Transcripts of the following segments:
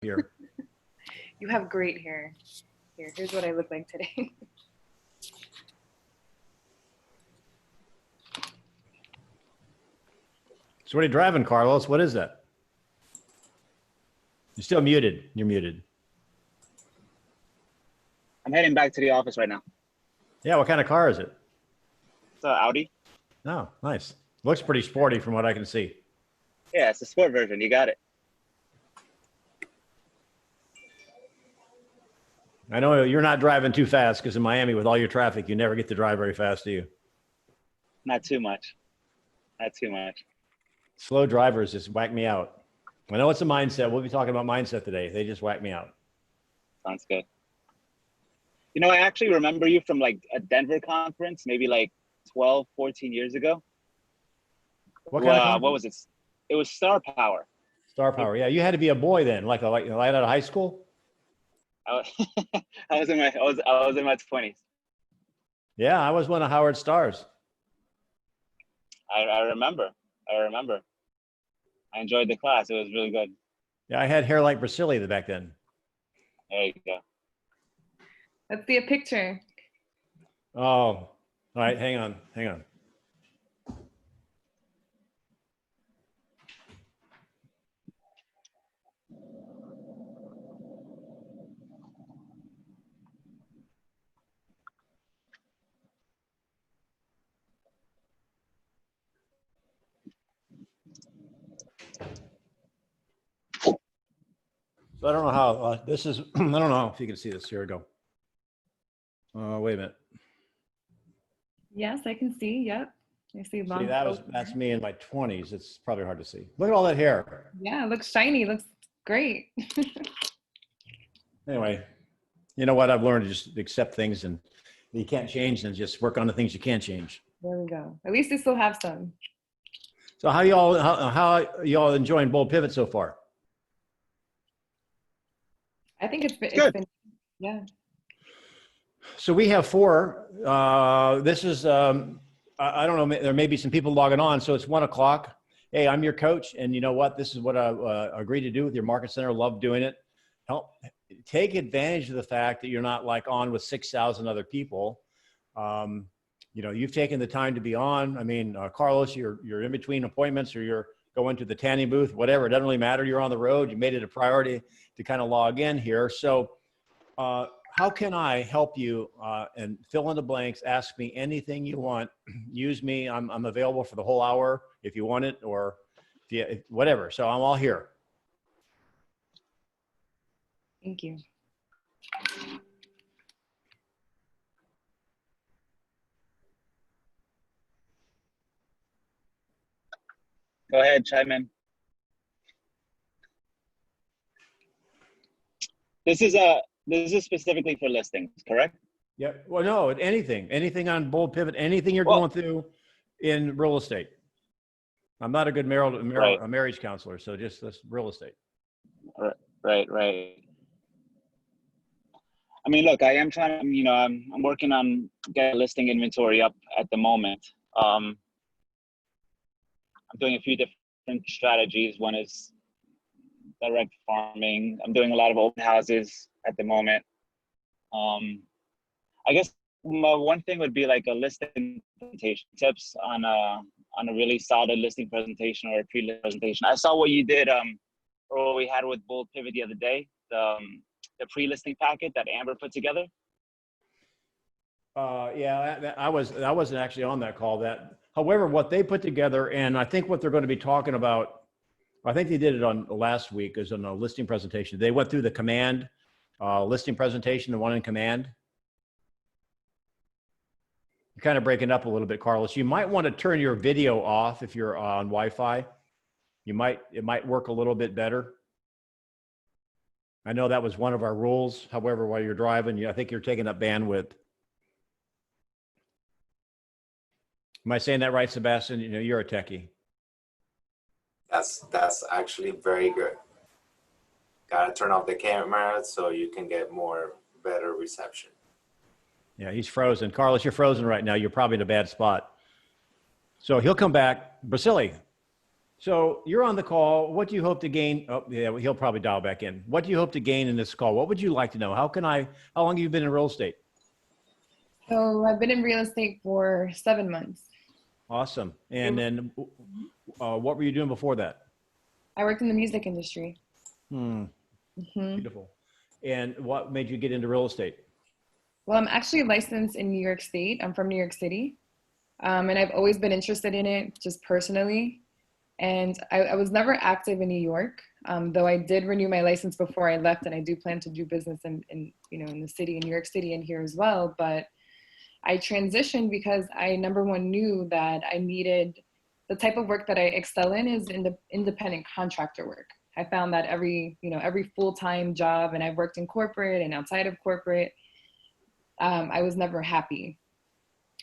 here. You have great hair. Here's what I look like today. So what are you driving, Carlos? What is that? You're still muted. You're muted. I'm heading back to the office right now. Yeah, what kind of car is it? It's an Audi. Oh, nice. Looks pretty sporty from what I can see. Yeah, it's a sport version. You got it. I know you're not driving too fast because in Miami with all your traffic, you never get to drive very fast, do you? Not too much. Not too much. Slow drivers just whack me out. I know it's a mindset. We'll be talking about mindset today. They just whack me out. Sounds good. You know, I actually remember you from like a Denver conference, maybe like 12, 14 years ago. What kind of conference? What was it? It was Star Power. Star Power. Yeah, you had to be a boy then, like right out of high school. I was, I was in my 20s. Yeah, I was one of Howard Stars. I remember. I enjoyed the class. It was really good. Yeah, I had hair like Brasilia back then. There you go. Let's see a picture. Oh, all right. Hang on. So I don't know how this is. I don't know if you can see this. Here we go. Wait a minute. Yes, I can see. Yep. I see long. See, that's me in my 20s. It's probably hard to see. Look at all that hair. Yeah, it looks shiny. Looks great. Anyway, you know what? I've learned to just accept things and you can't change and just work on the things you can change. There we go. At least you still have some. So how y'all enjoying Bold Pivot so far? I think it's Good. been yeah. So we have 4. This is, I don't know, there may be some people logging on. So it's 1 o'clock. Hey, I'm your coach. And you know what? This is what I agreed to do with your market center. Love doing it. Take advantage of the fact that you're not like on with 6,000 other people. You know, you've taken the time to be on. I mean, Carlos, you're in between appointments or you're going to the tanning booth, whatever. It doesn't really matter. You're on the road. You made it a priority to kind of log in here. So how can I help you and fill in the blanks? Ask me anything you want. Use me. I'm available for the whole hour if you want it or whatever. So I'm all here. Thank you. Go ahead, chime in. This is specifically for listings, correct? Yeah. Well, no, anything on Bold Pivot, anything you're going through in real estate. I'm not a good marriage counselor, so just this real estate. Right. I mean, look, I am trying to, you know, I'm working on getting listing inventory up at the moment. I'm doing a few different strategies. One is direct farming. I'm doing a lot of open houses at the moment. I guess my one thing would be like a listing presentation, tips on a really solid listing presentation or a pre-list presentation. I saw what you did, or what we had with Bold Pivot the other day, the pre-listing packet that Amber put together. Yeah, I wasn't actually on that call. However, what they put together, and I think what they're going to be talking about, I think they did it on last week, is on a listing presentation. They went through the command listing presentation, the one in command. You're kind of breaking up a little bit, Carlos. You might want to turn your video off if you're on Wi-Fi. It might work a little bit better. I know that was one of our rules. However, while you're driving, I think you're taking up bandwidth. Am I saying that right, Sebastian? You know, you're a techie. That's actually very good. Gotta turn off the camera so you can get better reception. Yeah, he's frozen. Carlos, you're frozen right now. You're probably in a bad spot. So he'll come back. Brasilia, So you're on the call. What do you hope to gain? Oh, yeah, he'll probably dial back in. What do you hope to gain in this call? What would you like to know? How long have you been in real estate? So I've been in real estate for 7 months. Awesome. And then what were you doing before that? I worked in the music industry. Hmm, hmm beautiful. And what made you get into real estate? Well, I'm actually licensed in New York State. I'm from New York City. And I've always been interested in it just personally. And I was never active in New York, though I did renew my license before I left, and I do plan to do business in in the city, in New York City and here as well. But I transitioned because I, number one, knew that I needed the type of work that I excel in is independent contractor work. I found that every full-time job, and I've worked in corporate and outside of corporate, I was never happy,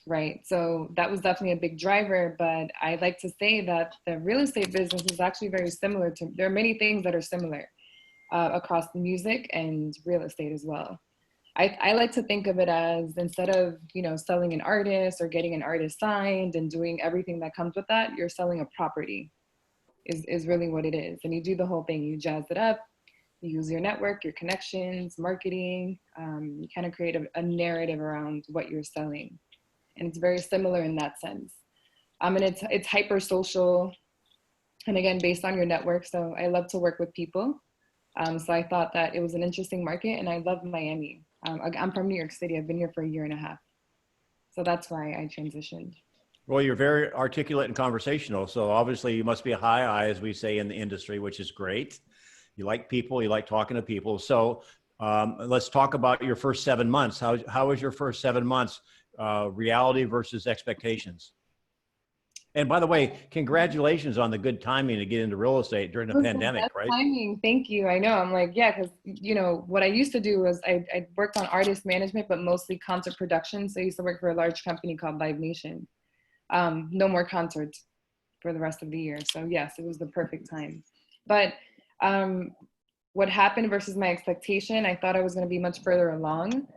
right? So that was definitely a big driver, but I like to say that the real estate business is actually very similar to, there are many things that are similar across the music and real estate as well. I like to think of it as, instead of, selling an artist or getting an artist signed and doing everything that comes with that, you're selling a property is really what it is. And you do the whole thing, you jazz it up, you use your network, your connections, marketing, you kind of create a narrative around what you're selling. And it's very similar in that sense. And it's hyper social. And again, based on your network. So I love to work with people. So I thought that it was an interesting market, and I love Miami. I'm from New York City. I've been here for a year and a half. So that's why I transitioned. Well, you're very articulate and conversational. So obviously you must be a high eye, as we say in the industry, which is great. You like people, you like talking to people. So let's talk about your first 7 months. How was your first 7 months, reality versus expectations? And by the way, congratulations on the good timing to get into real estate during the pandemic, That's right? timing. Thank you. I know. I'm like, yeah, because what I used to do was I worked on artist management, but mostly concert production. So I used to work for a large company called Live Nation. No more concerts for the rest of the year. So yes, it was the perfect time. But what happened versus my expectation, I thought I was going to be much further along.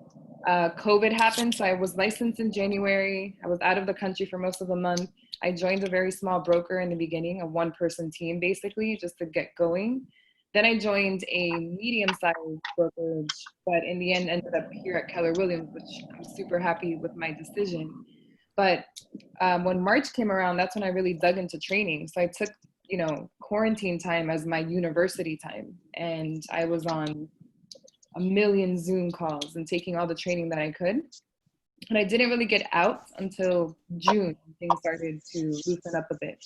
COVID happened, so I was licensed in January. I was out of the country for most of the month. I joined a very small broker in the beginning, a one-person team, basically, just to get going. Then I joined a medium-sized brokerage, but in the end ended up here at Keller Williams, which I'm super happy with my decision. But when March came around, that's when I really dug into training. So I took, quarantine time as my university time, and I was on a million Zoom calls and taking all the training that I could. And I didn't really get out until June. Things started to loosen up a bit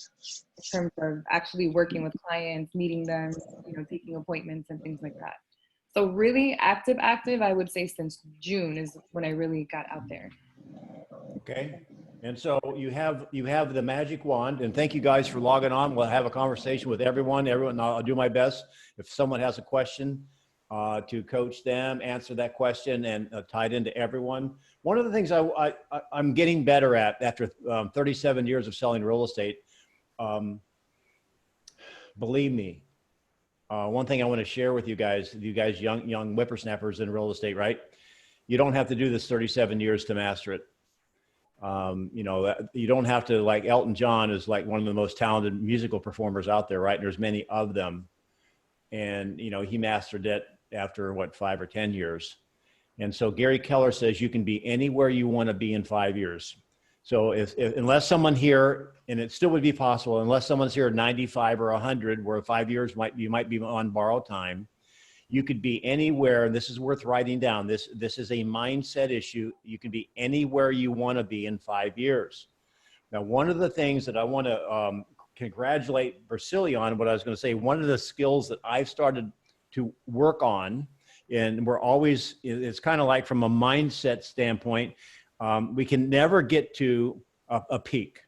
in terms of actually working with clients, meeting them, taking appointments and things like that. So really active, I would say since June is when I really got out there. Okay. And so you have the magic wand, and thank you guys for logging on. We'll have a conversation with everyone. I'll do my best. If someone has a question, to coach them, answer that question, and tie it into everyone. One of the things I'm getting better at after 37 years of selling real estate, believe me, one thing I want to share with you guys young whippersnappers in real estate, right? You don't have to do this 37 years to master it. You don't have to, like Elton John is like one of the most talented musical performers out there, right? And there's many of them. And, he mastered it after 5 or 10 years. And so Gary Keller says you can be anywhere you want to be in 5 years. So unless someone here, and it still would be possible, unless someone's here at 95 or 100, where 5 years you might be on borrowed time, you could be anywhere. And this is worth writing down. This is a mindset issue. You can be anywhere you want to be in 5 years. Now, one of the things that I want to congratulate Versili on, what I was going to say, one of the skills that I've started to work on, and it's kind of like from a mindset standpoint, we can never get to a peak.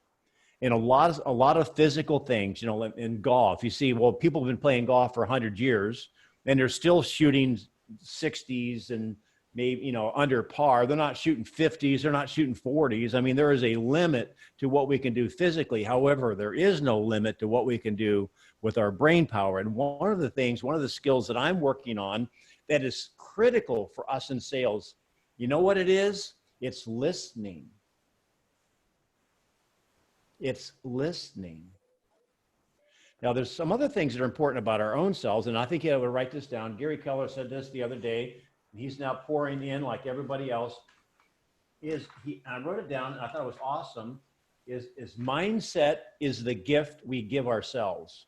In a lot of physical things, in golf, you see, well, people have been playing golf for 100 years and they're still shooting 60s and maybe, under par. They're not shooting 50s. They're not shooting 40s. I mean, there is a limit to what we can do physically. However, there is no limit to what we can do with our brain power. And one of the skills that I'm working on that is critical for us in sales, you know what it is? It's listening. It's listening. Now, there's some other things that are important about our own selves, and I think I would write this down. Gary Keller said this the other day. He's now pouring in like everybody else. I wrote it down, and I thought it was awesome. Is mindset is the gift we give ourselves.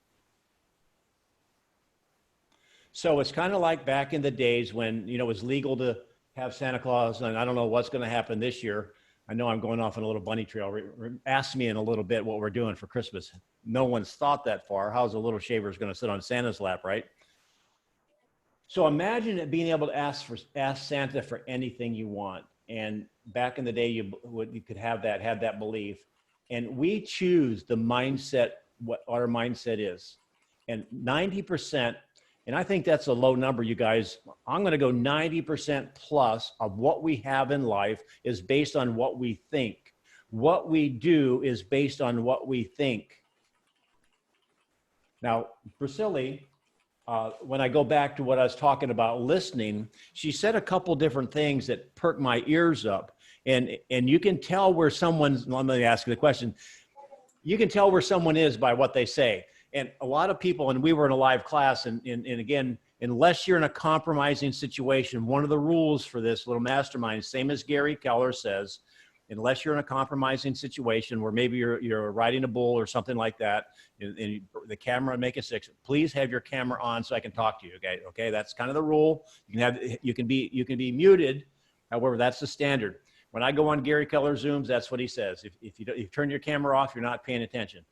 So it's kind of like back in the days when, you know, it was legal to have Santa Claus, and I don't know what's going to happen this year. I know I'm going off on a little bunny trail. Ask me in a little bit what we're doing for Christmas. No one's thought that far. How's a little shaver going to sit on Santa's lap, right? So imagine it being able to ask Santa for anything you want. And back in the day, you could have that belief. And we choose the mindset, what our mindset is. And 90%, and I think that's a low number, you guys. I'm going to go 90% plus of what we have in life is based on what we think. What we do is based on what we think. Now, Brasili, when I go back to what I was talking about listening, she said a couple different things that perked my ears up. And you can tell where someone's, let me ask you the question. You can tell where someone is by what they say. And a lot of people, and we were in a live class, and again, unless you're in a compromising situation, one of the rules for this little mastermind, same as Gary Keller says, unless you're in a compromising situation where maybe you're riding a bull or something like that, and the camera make it 6, please have your camera on so I can talk to you. Okay, that's kind of the rule. You can be muted. However, that's the standard. When I go on Gary Keller Zooms, that's what he says. If you turn your camera off, you're not paying attention.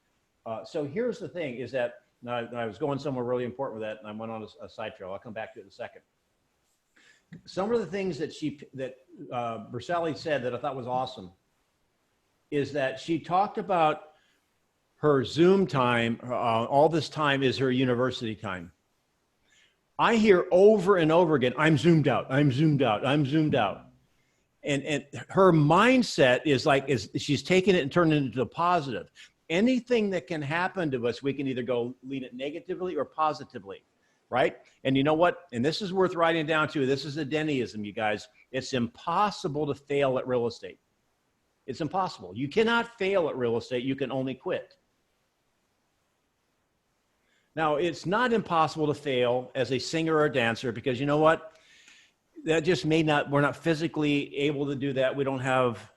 So here's the thing: is that I was going somewhere really important with that, and I went on a side trail. I'll come back to it in a second. Some of the things that Brasili said that I thought was awesome is that she talked about her Zoom time. All this time is her university time. I hear over and over again, "I'm zoomed out. I'm zoomed out. I'm zoomed out." And her mindset is she's taking it and turning it into a positive. Anything that can happen to us, we can either go lead it negatively or positively, right? And you know what? And this is worth writing down too. This is a Dennyism, you guys. It's impossible to fail at real estate. It's impossible. You cannot fail at real estate. You can only quit. Now, it's not impossible to fail as a singer or a dancer because you know what? That just we're not physically able to do that. We don't have,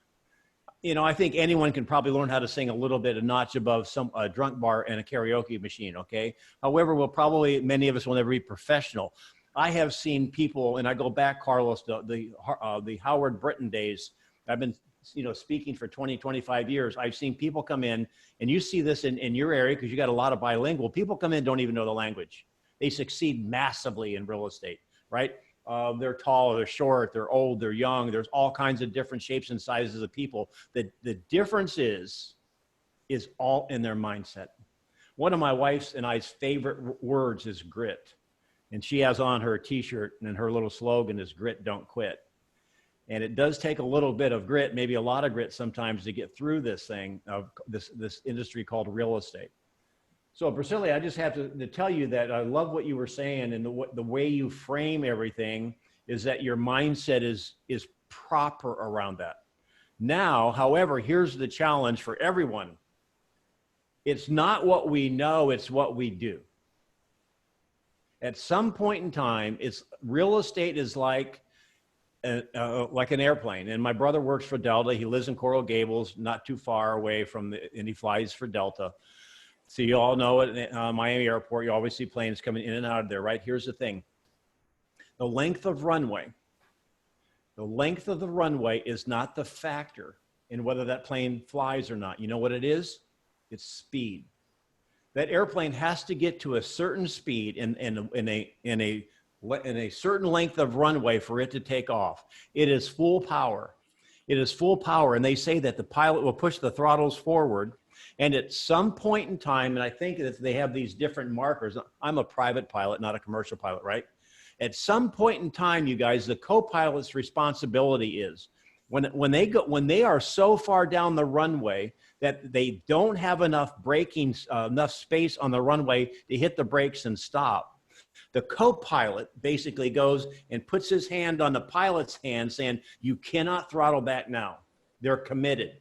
I think anyone can probably learn how to sing a little bit, a notch above a drunk bar and a karaoke machine, okay? However, many of us will never be professional. I have seen people, and I go back, Carlos, the Howard Britton days. I've been, speaking for 20, 25 years. I've seen people come in, and you see this in your area because you got a lot of bilingual. People come in, don't even know the language. They succeed massively in real estate, right? They're tall, they're short, they're old, they're young. There's all kinds of different shapes and sizes of people. The difference is all in their mindset. One of my wife's and I's favorite words is grit. And she has on her t-shirt, and her little slogan is grit, don't quit. And it does take a little bit of grit, maybe a lot of grit sometimes to get through this thing of this industry called real estate. So Brasili, I just have to tell you that I love what you were saying, and the way you frame everything is that your mindset is proper around that. Now, however, here's the challenge for everyone. It's not what we know, it's what we do. At some point in time, real estate is like an airplane. And my brother works for Delta. He lives in Coral Gables, not too far away and he flies for Delta. So you all know at Miami Airport, you always see planes coming in and out of there, right? Here's the thing. The length of the runway is not the factor in whether that plane flies or not. You know what it is? It's speed. That airplane has to get to a certain speed in a certain length of runway for it to take off. It is full power. It is full power. And they say that the pilot will push the throttles forward. And at some point in time, and I think that they have these different markers. I'm a private pilot, not a commercial pilot, right? At some point in time, you guys, the co-pilot's responsibility is when they are so far down the runway that they don't have enough enough space on the runway to hit the brakes and stop. The co-pilot basically goes and puts his hand on the pilot's hand saying, you cannot throttle back now. They're committed.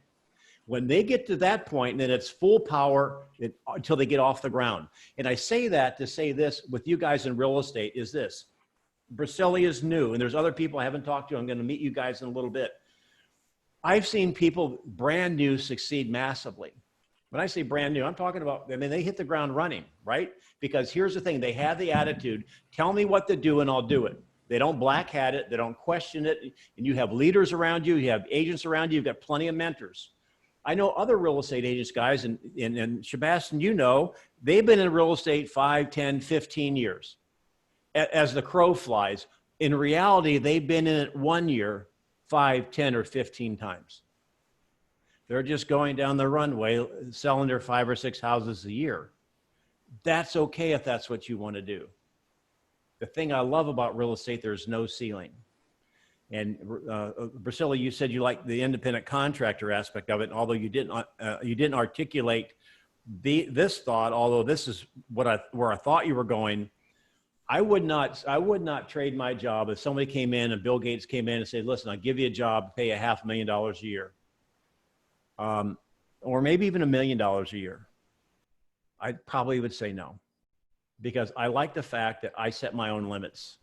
When they get to that point, then it's full power until they get off the ground. And I say that to say this with you guys in real estate is this. Brasilia is new, and there's other people I haven't talked to. I'm going to meet you guys in a little bit. I've seen people brand new succeed massively. When I say brand new, I'm talking about, I mean, they hit the ground running, right? Because here's the thing, they have the attitude, tell me what to do and I'll do it. They don't black hat it, they don't question it. And you have leaders around you, you have agents around you, you've got plenty of mentors. I know other real estate agents, guys, and Sebastian, you know, they've been in real estate 5, 10, 15 years. As the crow flies, in reality, they've been in it 1 year, 5, 10, or 15 times. They're just going down the runway, selling their 5 or 6 houses a year. That's okay if that's what you want to do. The thing I love about real estate, there's no ceiling. And Priscilla, you said you like the independent contractor aspect of it, although you didn't articulate this thought. Although this is where I thought you were going. I would not trade my job if somebody came in and Bill Gates came in and said, "Listen, I'll give you a job, pay you $500,000 a year, or maybe even $1 million a year." I probably would say no, because I like the fact that I set my own limits.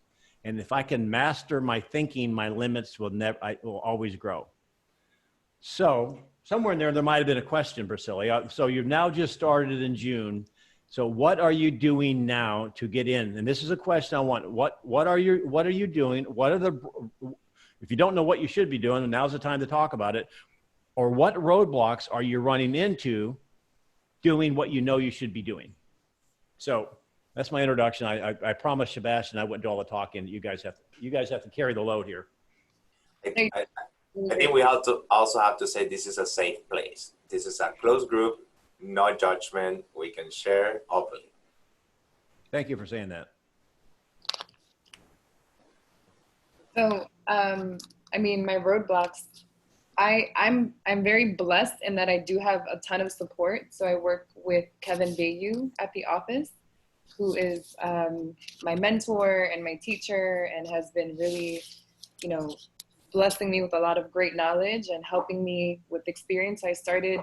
And if I can master my thinking, my limits will always grow. So somewhere in there might have been a question, Priscilla. So you've now just started in June. So what are you doing now to get in? And this is a question I want. What are you doing? If you don't know what you should be doing, now's the time to talk about it. Or what roadblocks are you running into doing what you know you should be doing? So that's my introduction. I promised Sebastian I wouldn't do all the talking. You guys have to carry the load here. I think we also have to say this is a safe place. This is a closed group, no judgment. We can share openly. Thank you for saying that. So, I mean, my roadblocks, I'm very blessed in that I do have a ton of support. So I work with Kevin Bayu at the office, who is my mentor and my teacher, and has been really, you know, blessing me with a lot of great knowledge and helping me with experience. I started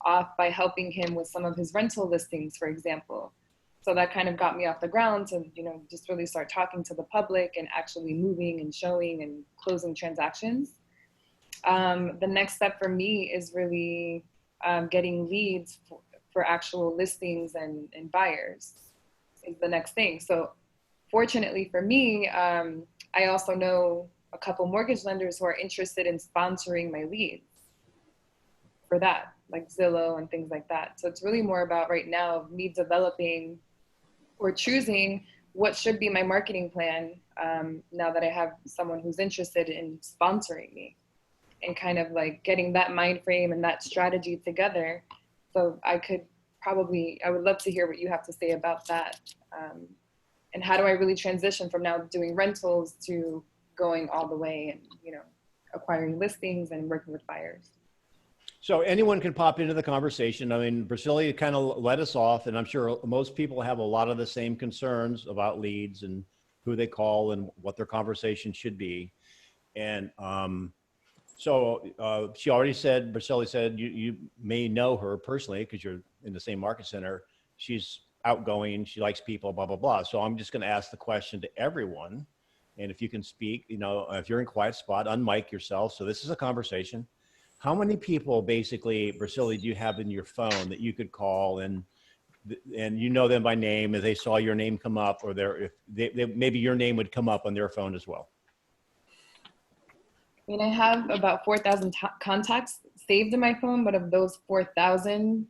off by helping him with some of his rental listings, for example. So that kind of got me off the ground to, you know, just really start talking to the public and actually moving and showing and closing transactions. The next step for me is really getting leads for actual listings and buyers is the next thing. So fortunately for me, I also know a couple mortgage lenders who are interested in sponsoring my leads for that, like Zillow and things like that. So it's really more about right now me developing or choosing what should be my marketing plan now that I have someone who's interested in sponsoring me, and kind of like getting that mind frame and that strategy together. So I would love to hear what you have to say about that. And how do I really transition from now doing rentals to going all the way and, you know, acquiring listings and working with buyers? So anyone can pop into the conversation. I mean, Priscilla kind of led us off, and I'm sure most people have a lot of the same concerns about leads and who they call and what their conversation should be. And so she already said, Priscilla said, you may know her personally because you're in the same market center. She's outgoing, she likes people, blah, blah, blah. So I'm just going to ask the question to everyone. And if you can speak, you know, if you're in a quiet spot, unmic yourself. So this is a conversation. How many people basically, Priscilla, do you have in your phone that you could call and you know them by name, if they saw your name come up, or maybe your name would come up on their phone as well? I mean, I have about 4,000 contacts saved in my phone, but of those 4,000,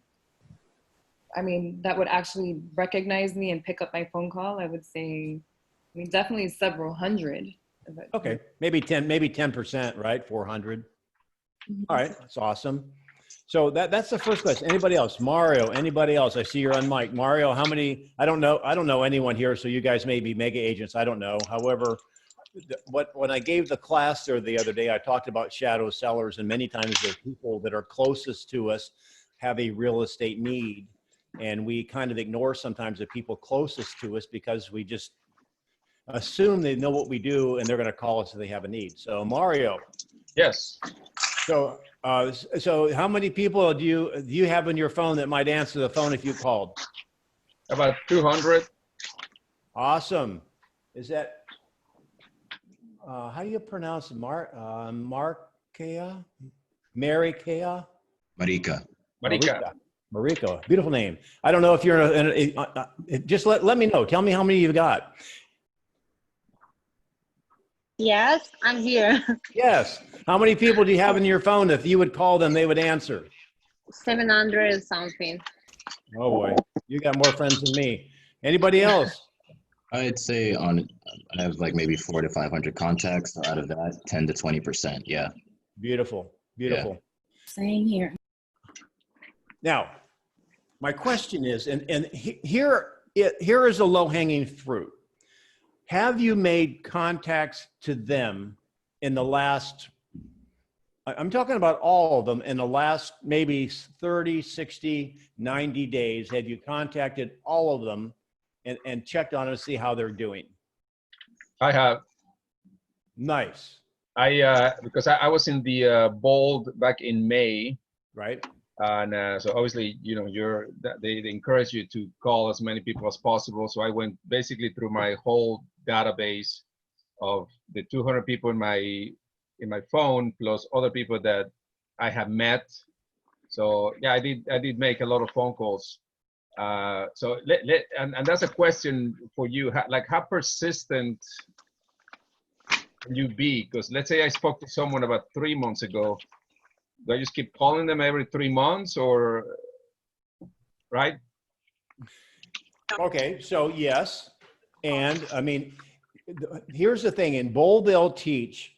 I mean, that would actually recognize me and pick up my phone call, I would say, I mean, definitely several hundred. Okay, maybe 10%, right? 400. All right, that's awesome. So that's the first question. Anybody else? Mario, anybody else? I see you're on mic. Mario, how many? I don't know anyone here, so you guys may be mega agents. I don't know. However, when I gave the class there the other day, I talked about shadow sellers, and many times the people that are closest to us have a real estate need, and we kind of ignore sometimes the people closest to us because we just assume they know what we do and they're going to call us if they have a need. So Mario. Yes. So So how many people do you have on your phone that might answer the phone if you called? About 200. Awesome. Is that, how do you pronounce Marika? Marika? Marika. Marika. Marika. Beautiful name. I don't know if you're just let me know. Tell me how many you've got. Yes, I'm here. Yes. How many people do you have in your phone? If you would call them, they would answer. 700 something. Oh boy, you got more friends than me. Anybody else? I'd say I have like maybe 400 to 500 contacts. So out of that, 10 to 20%. Yeah. Beautiful. Beautiful. Same here. Now, my question is, here is a low-hanging fruit. Have you made contacts to them in the last, I'm talking about all of them, in the last maybe 30, 60, 90 days? Have you contacted all of them and checked on them to see how they're doing? I have. Nice. Because I was in the Bold back in May. Right? And so obviously, they encourage you to call as many people as possible. So I went basically through my whole database of the 200 people in my phone, plus other people that I have met. So yeah, I did make a lot of phone calls. So and that's a question for you. How persistent can you be? Because let's say I spoke to someone about 3 months ago. Do I just keep calling them every 3 months, or right? Okay, so yes. And I mean, here's the thing. In Bold, they'll teach,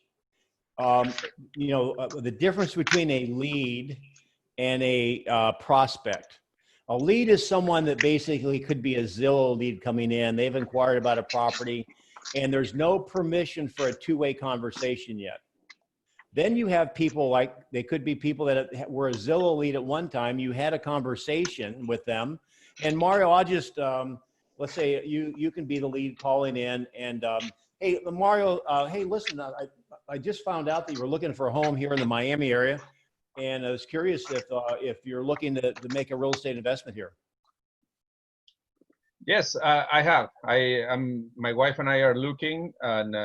the difference between a lead and a prospect. A lead is someone that basically could be a Zillow lead coming in. They've inquired about a property, and there's no permission for a two-way conversation yet. Then you have people like, they could be people that were a Zillow lead at one time. You had a conversation with them. And Mario, I'll just, let's say you can be the lead calling in and, hey, Mario, hey, listen, I just found out that you were looking for a home here in the Miami area. And I was curious if you're looking to make a real estate investment here. Yes, I have. My wife and I are looking, and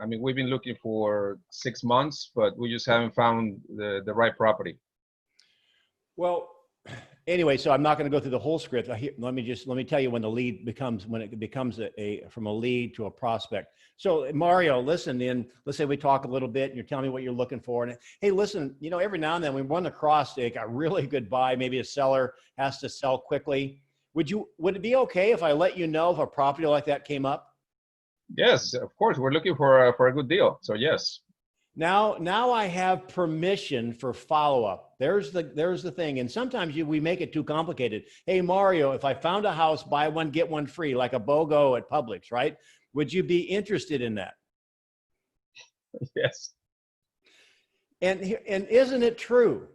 I mean, we've been looking for 6 months, but we just haven't found the right property. Well, anyway, so I'm not going to go through the whole script. Let me tell you when it becomes from a lead to a prospect. So Mario, listen, let's say we talk a little bit and you're telling me what you're looking for. And hey, listen, every now and then we run across a really good buy. Maybe a seller has to sell quickly. Would it be okay if I let you know if a property like that came up? Yes, of course. We're looking for a good deal. So yes. Now I have permission for follow-up. There's the thing. And sometimes we make it too complicated. Hey, Mario, if I found a house, buy one, get one free, like a BOGO at Publix, right? Would you be interested in that? Yes. And isn't it true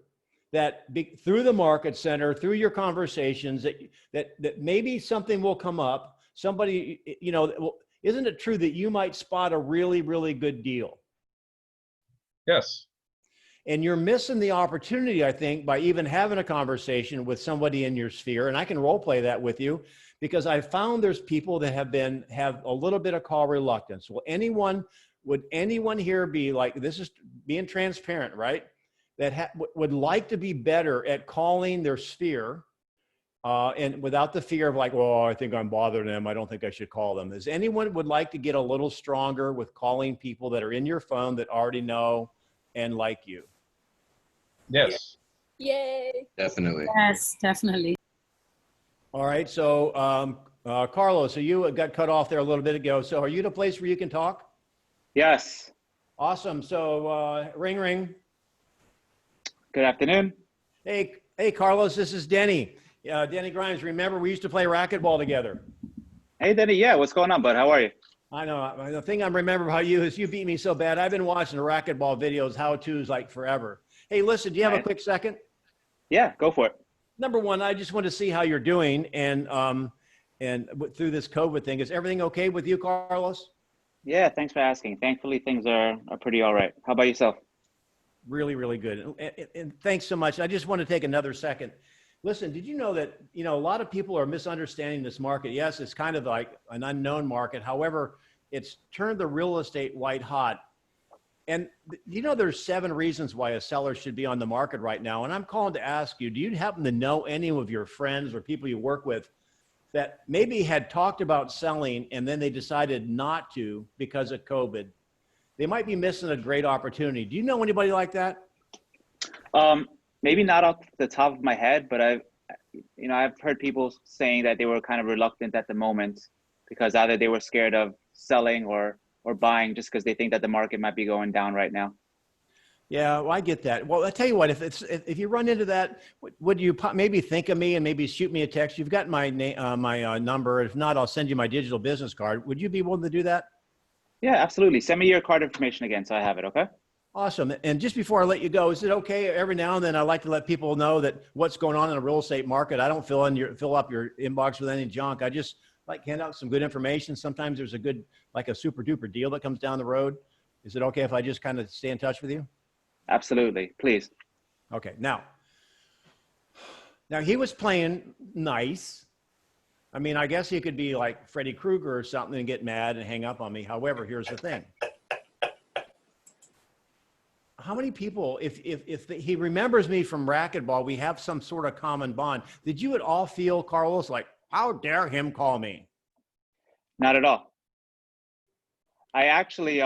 that through the market center, through your conversations, that maybe something will come up, somebody, isn't it true that you might spot a really, really good deal? Yes. And you're missing the opportunity, I think, by even having a conversation with somebody in your sphere. And I can role play that with you because I found there's people that have a little bit of call reluctance. Would anyone here be like, this is being transparent, right? That would like to be better at calling their sphere and without the fear of like, well, I think I'm bothering them. I don't think I should call them. Does anyone would like to get a little stronger with calling people that are in your phone that already know and like you? Yes. Yay. Definitely. Yes, definitely. All right. So, Carlos, so you got cut off there a little bit ago. So are you in a place where you can talk? Yes. Awesome. So ring, ring. Good afternoon. Hey, Carlos, this is Denny. Denny Grimes. Remember, we used to play racquetball together. Hey, Denny. Yeah, what's going on, bud? How are you? I know. The thing I remember about you is you beat me so bad. I've been watching the racquetball videos, how-tos like forever. Hey, listen, do you have a quick second? Yeah, go for it. Number one, I just want to see how you're doing. And through this COVID thing, is everything okay with you, Carlos? Yeah, thanks for asking. Thankfully, things are pretty all right. How about yourself? Really, really good. And thanks so much. I just want to take another second. Listen, did you know that, a lot of people are misunderstanding this market? Yes, it's kind of like an unknown market. However, it's turned the real estate white hot. And there's 7 reasons why a seller should be on the market right now. And I'm calling to ask you, do you happen to know any of your friends or people you work with that maybe had talked about selling and then they decided not to because of COVID? They might be missing a great opportunity. Do you know anybody like that? Maybe not off the top of my head, but I've heard people saying that they were kind of reluctant at the moment because either they were scared of selling or buying just because they think that the market might be going down right now. Yeah, well, I get that. Well, I tell you what, if you run into that, would you maybe think of me and maybe shoot me a text? You've got my number. If not, I'll send you my digital business card. Would you be willing to do that? Yeah, absolutely. Send me your card information again so I have it, okay? Awesome. And just before I let you go, is it okay every now and then I like to let people know that what's going on in the real estate market? I don't fill up your inbox with any junk. I just hand out some good information. Sometimes there's a super duper deal that comes down the road. Is it okay if I just kind of stay in touch with you? Absolutely. Please. Okay. Now he was playing nice. I mean, I guess he could be like Freddy Krueger or something and get mad and hang up on me. However, here's the thing. How many people, if he remembers me from racquetball, we have some sort of common bond. Did you at all feel, Carlos, like, how dare him call me? Not at all. I actually,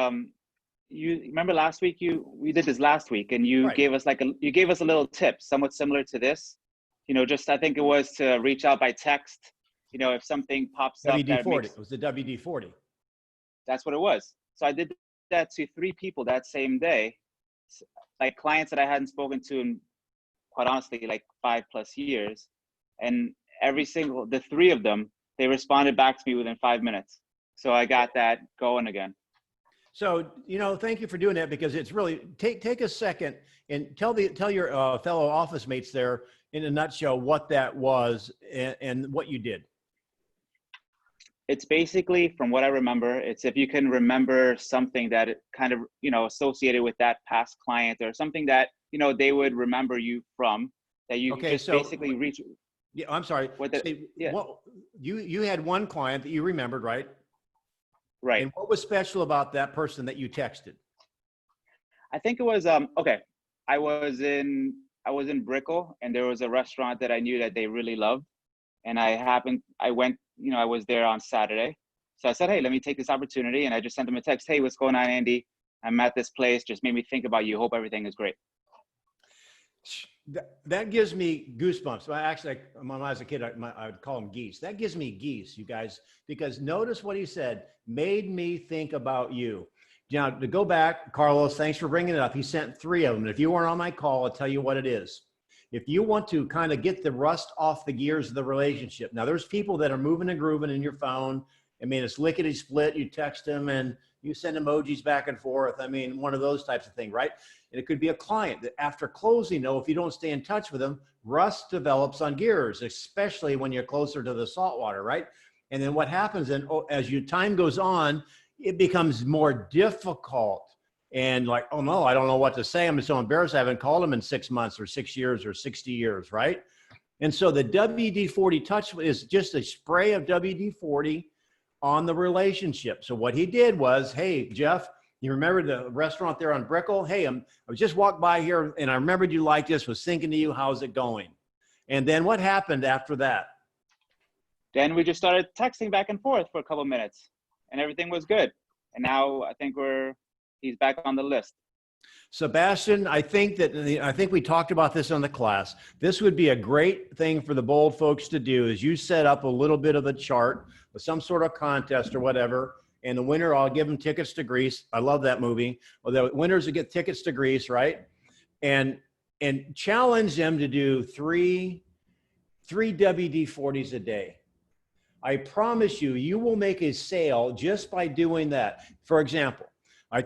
you remember last week, we did this last week and you Right. gave us a little tip, somewhat similar to this, I think it was to reach out by text, if something pops up. WD-40, it was the WD-40. That's what it was. So I did that to 3 people that same day, like clients that I hadn't spoken to in, quite honestly, like 5+ years. And the 3 of them, they responded back to me within 5 minutes. So I got that going again. So, thank you for doing that, because it's really, take a second and tell your fellow office mates there in a nutshell what that was and what you did. It's basically, from what I remember, it's if you can remember something that it kind of, associated with that past client or something that, they would remember you from, that you basically reach. Yeah, I'm sorry. You had one client that you remembered, right? Right. And what was special about that person that you texted? I think it was, okay. I was in Brickell, and there was a restaurant that I knew that they really loved. And I went, I was there on Saturday. So I said, hey, let me take this opportunity. And I just sent them a text. Hey, what's going on, Andy? I'm at this place. Just made me think about you. Hope everything is great. That gives me goosebumps. Well, actually, when I was a kid, I would call them geese. That gives me geese, you guys, because notice what he said, made me think about you. Now, to go back, Carlos, thanks for bringing it up. He sent 3 of them. And if you weren't on my call, I'll tell you what it is. If you want to kind of get the rust off the gears of the relationship. Now, there's people that are moving and grooving in your phone. I mean, it's lickety split. You text them and you send emojis back and forth. I mean, one of those types of things, right? And it could be a client that after closing, though, if you don't stay in touch with them, rust develops on gears, especially when you're closer to the saltwater, right? And then what happens as your time goes on, it becomes more difficult. And like, oh no, I don't know what to say. I'm so embarrassed. I haven't called him in 6 months or 6 years or 60 years, right? And so the WD-40 touch is just a spray of WD-40 on the relationship. So what he did was, hey, Jeff, you remember the restaurant there on Brickell? Hey, I just walked by here and I remembered you liked this, was thinking to you, how's it going? And then what happened after that? Then we just started texting back and forth for a couple of minutes and everything was good. And now I think he's back on the list. Sebastian, I think we talked about this on the class. This would be a great thing for the bold folks to do is you set up a little bit of a chart with some sort of contest or whatever. And the winner, I'll give them tickets to Greece. I love that movie. Well, the winners will get tickets to Greece, right? And challenge them to do three WD-40s a day. I promise you, you will make a sale just by doing that. For example, I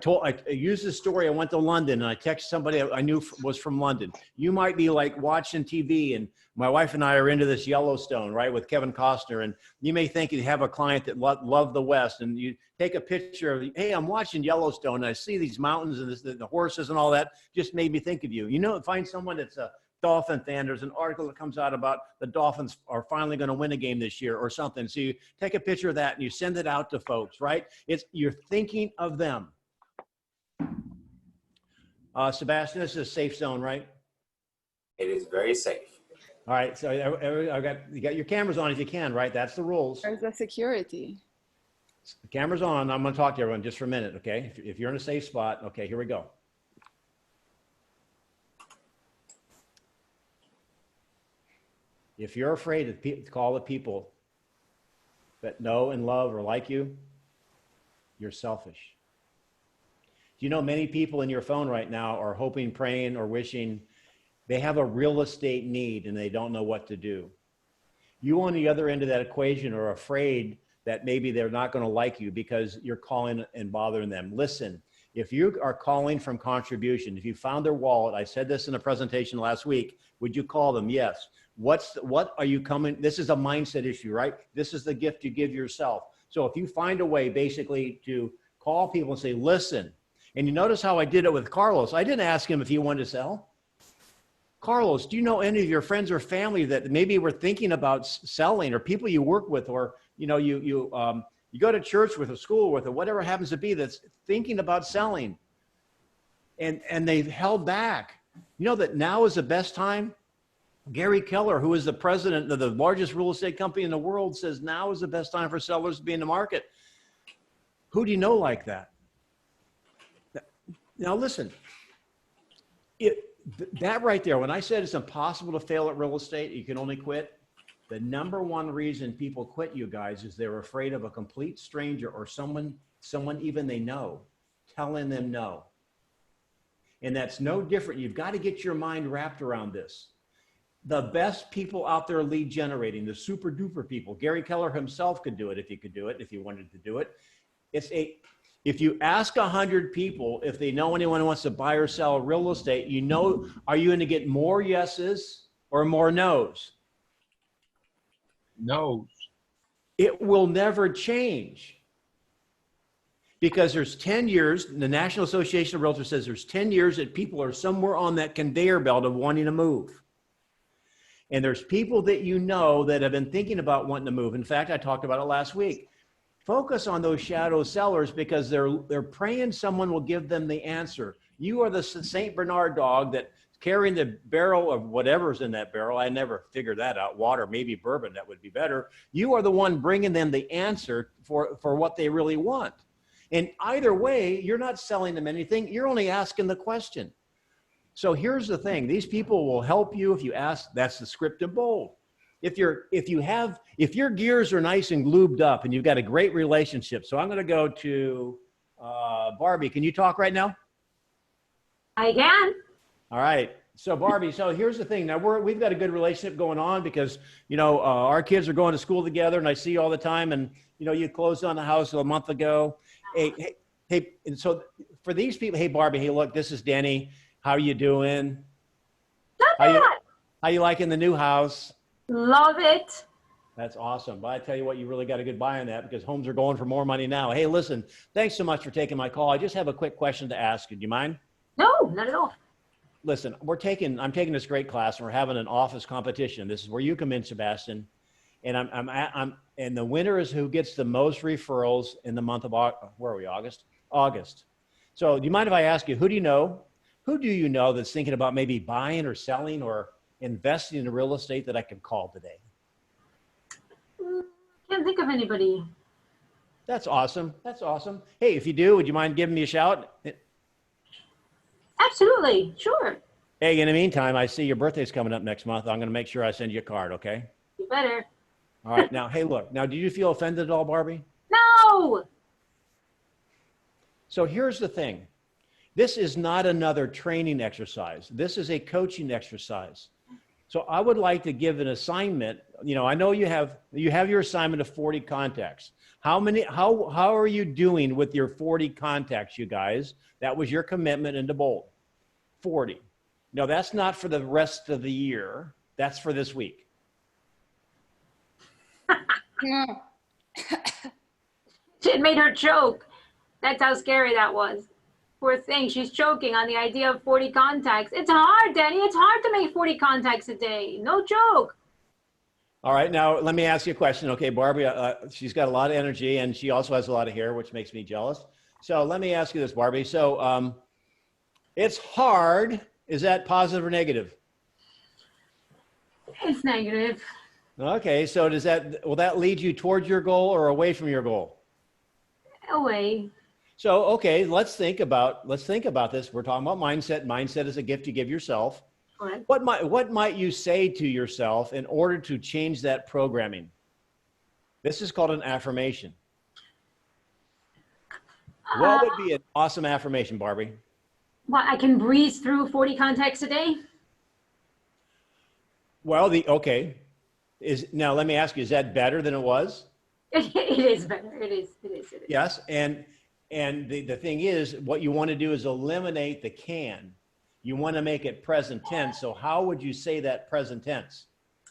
used this story. I went to London and I texted somebody I knew was from London. You might be like watching TV, and my wife and I are into this Yellowstone, right, with Kevin Costner. And you may think you have a client that love the West, and you take a picture of, hey, I'm watching Yellowstone and I see these mountains and the horses and all that. Just made me think of you. You know, find someone that's a Dolphin fan. There's an article that comes out about the Dolphins are finally going to win a game this year or something. So you take a picture of that and you send it out to folks, right? You're thinking of them. Sebastian, this is a safe zone, right? It is very safe. All right. So you got your cameras on if you can, right? That's the rules. Where's the security? The camera's on. I'm going to talk to everyone just for a minute, okay? If you're in a safe spot, okay, here we go. If you're afraid to call the people that know and love or like you, you're selfish. Do you know many people in your phone right now are hoping, praying, or wishing they have a real estate need and they don't know what to do? You on the other end of that equation are afraid that maybe they're not going to like you because you're calling and bothering them. Listen, if you are calling from contribution, if you found their wallet, I said this in a presentation last week, would you call them? Yes. What are you coming? This is a mindset issue, right? This is the gift you give yourself. So if you find a way basically to call people and say, listen, and you notice how I did it with Carlos. I didn't ask him if he wanted to sell. Carlos, do you know any of your friends or family that maybe were thinking about selling, or people you work with, or you know, you go to church with, a school with, or whatever it happens to be, that's thinking about selling, and they've held back? You know that now is the best time. Gary Keller, who is the president of the largest real estate company in the world, says now is the best time for sellers to be in the market. Who do you know like that? Now listen, that right there, when I said it's impossible to fail at real estate, you can only quit. The number one reason people quit, you guys, is they're afraid of a complete stranger or someone even they know telling them no. And that's no different. You've got to get your mind wrapped around this. The best people out there lead generating, the super duper people. Gary Keller himself could do it if he could do it, if he wanted to do it. If you ask 100 people if they know anyone who wants to buy or sell real estate, you know, are you going to get more yeses or more nos? No. It will never change. Because there's 10 years, the National Association of Realtors says there's 10 years that people are somewhere on that conveyor belt of wanting to move. And there's people that you know that have been thinking about wanting to move. In fact, I talked about it last week. Focus on those shadow sellers because they're praying someone will give them the answer. You are the St. Bernard dog that's carrying the barrel of whatever's in that barrel. I never figured that out. Water, maybe bourbon, that would be better. You are the one bringing them the answer for what they really want. And either way, you're not selling them anything. You're only asking the question. So here's the thing. These people will help you if you ask. That's the script in bold. If your gears are nice and lubed up and you've got a great relationship. So I'm going to go to Barbie. Can you talk right now? I can. All right. So Barbie, so here's the thing. Now we've got a good relationship going on because, you know, our kids are going to school together and I see you all the time. And, you know, you closed on the house a month ago. Hey, and so for these people, hey, Barbie, hey, look, this is Denny. How you doing? Not bad. How you liking the new house? Love it. That's awesome. But I tell you what, you really got a good buy on that because homes are going for more money now. Hey, listen, thanks so much for taking my call. I just have a quick question to ask you. Do you mind? No, not at all. Listen, I'm taking this great class and we're having an office competition. This is where you come in, Sebastian. And and the winner is who gets the most referrals in the month of where are we? August. So do you mind if I ask you, who do you know that's thinking about maybe buying or selling or investing in real estate that I can call today? Can't think of anybody. That's awesome. That's awesome. Hey, if you do, would you mind giving me a shout? Absolutely. Sure. Hey, in the meantime, I see your birthday's coming up next month. I'm going to make sure I send you a card, okay? You better. All right. Now, hey, look. Now, did you feel offended at all, Barbie? No. So here's the thing. This is not another training exercise. This is a coaching exercise. So I would like to give an assignment. You know, I know you have your assignment of 40 contacts. How are you doing with your 40 contacts, you guys? That was your commitment into Bold. 40. No, that's not for the rest of the year. That's for this week. It made her choke. That's how scary that was. Poor thing, she's choking on the idea of 40 contacts. It's hard, Danny. It's hard to make 40 contacts a day. No joke. All right, now let me ask you a question. Okay, Barbie, she's got a lot of energy and she also has a lot of hair, which makes me jealous. So let me ask you this, Barbie. So it's hard. Is that positive or negative? It's negative. Okay, so will that lead you towards your goal or away from your goal? Away. So, okay, let's think about this. We're talking about mindset. Mindset is a gift you give yourself. Correct. What might you say to yourself in order to change that programming? This is called an affirmation. What would be an awesome affirmation, Barbie? What, I can breeze through 40 contacts a day? Well, okay. Now let me ask you, is that better than it was? It is better. It is. Yes, and the thing is, what you want to do is eliminate the can. You want to make it present tense. So how would you say that present tense?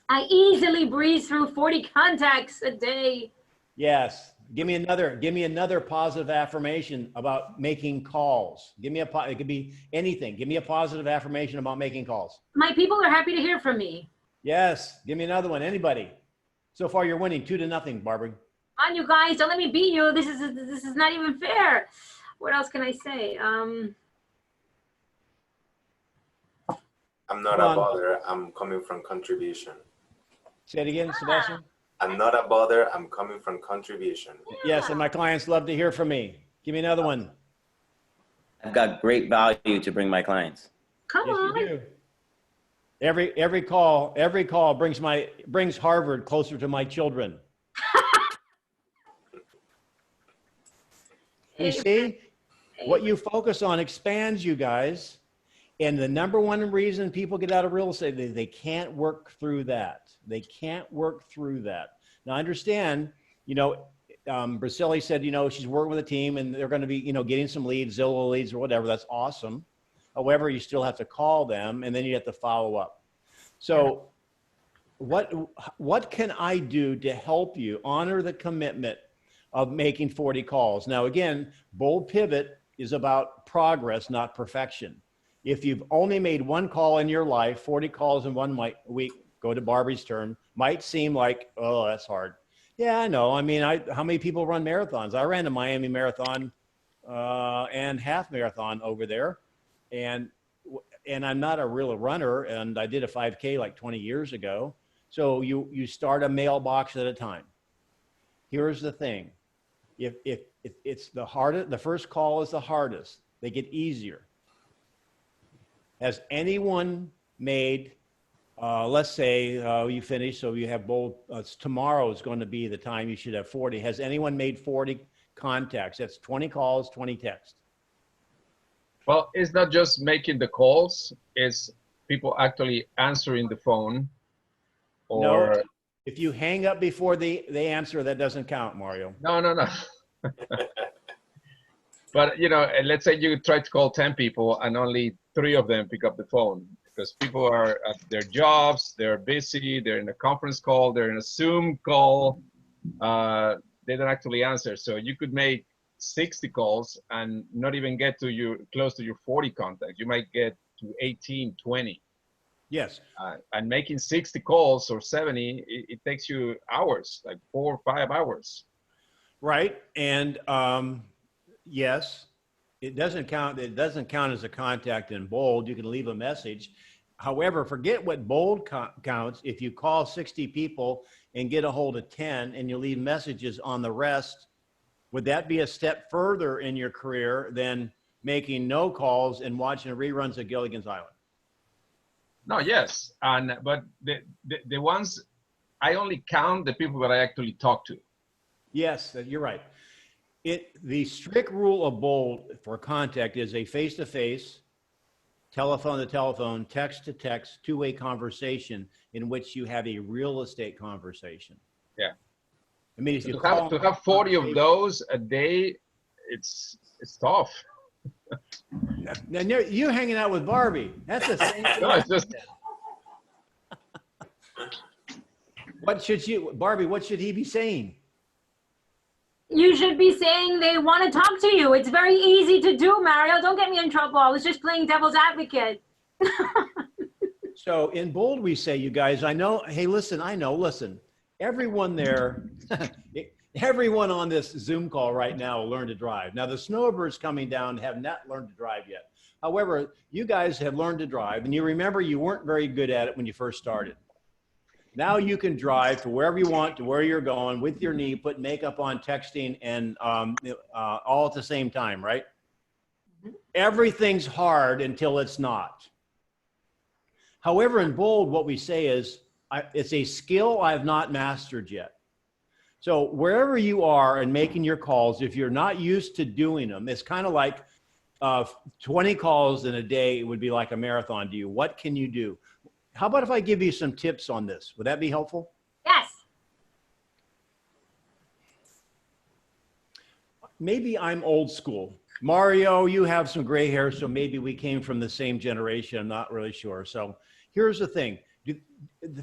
I easily breeze through 40 contacts a day. Yes. Give me another positive affirmation about making calls. It could be anything. Give me a positive affirmation about making calls. My people are happy to hear from me. Yes. Give me another one. Anybody? So far, you're winning 2-0, Barbara. Come on, you guys, don't let me beat you. This is not even fair. What else can I say? I'm not a bother. I'm coming from contribution. Say it again, Sebastian. I'm not a bother. I'm coming from contribution. Yes, and my clients love to hear from me. Give me another one. I've got great value to bring my clients. Come Yes, on. you do. Every call brings Harvard closer to my children. You see, what you focus on expands, you guys. And the number one reason people get out of real estate, they can't work through that. They can't work through that. Now, I understand, Bracilli said, she's working with a team and they're going to be, getting some leads, Zillow leads or whatever. That's awesome. However, you still have to call them and then you have to follow up. So what can I do to help you honor the commitment of making 40 calls? Now, again, Bold Pivot is about progress, not perfection. If you've only made one call in your life, 40 calls in 1 week, go to Barbie's term, might seem like, oh, that's hard. Yeah, I know. I mean, how many people run marathons? I ran the Miami Marathon and half marathon over there. And I'm not a real runner, and I did a 5K like 20 years ago. So you start a mailbox at a time. Here's the thing. If it's the hardest, the first call is the hardest. They get easier. Has anyone made, let's say you finish, so you have Bold, tomorrow is going to be the time you should have 40. Has anyone made 40 contacts? That's 20 calls, 20 texts. Well, it's not just making the calls, it's people actually answering the phone. Or no, if you hang up before they answer, that doesn't count, Mario. No. But, let's say you try to call 10 people and only 3 of them pick up the phone because people are at their jobs, they're busy, they're in a conference call, they're in a Zoom call, they don't actually answer. So you could make 60 calls and not even get to close to your 40 contacts. You might get to 18, 20. Yes. And making 60 calls or 70, it takes you hours, like 4 or 5 hours. Right. And yes, it doesn't count. It doesn't count as a contact in Bold. You can leave a message. However, forget what Bold counts. If you call 60 people and get a hold of 10 and you leave messages on the rest, would that be a step further in your career than making no calls and watching reruns of Gilligan's Island? No, yes. But the ones, I only count the people that I actually talk to. Yes, you're right. The strict rule of Bold for contact is a face-to-face, telephone to telephone, text to text, two-way conversation in which you have a real estate conversation. Yeah. I mean, if you To have 40 of those a day, it's tough. Now you hanging out with Barbie. That's the same thing. No, it's just Barbie, what should he be saying? You should be saying they want to talk to you. It's very easy to do, Mario. Don't get me in trouble. I was just playing devil's advocate. So in bold, we say, you guys, I know, hey, listen, everyone there, everyone on this Zoom call right now will learn to drive. Now the snowbirds coming down have not learned to drive yet. However, you guys have learned to drive, and you remember you weren't very good at it when you first started. Now you can drive to wherever you want, to where you're going with your knee, put makeup on, texting, and all at the same time, right? Everything's hard until it's not. However, in bold, what we say is, it's a skill I've not mastered yet. So wherever you are and making your calls, if you're not used to doing them, it's kind of like 20 calls in a day would be like a marathon to you. What can you do? How about if I give you some tips on this? Would that be helpful? Yes. Maybe I'm old school. Mario, you have some gray hair, so maybe we came from the same generation. I'm not really sure. So here's the thing.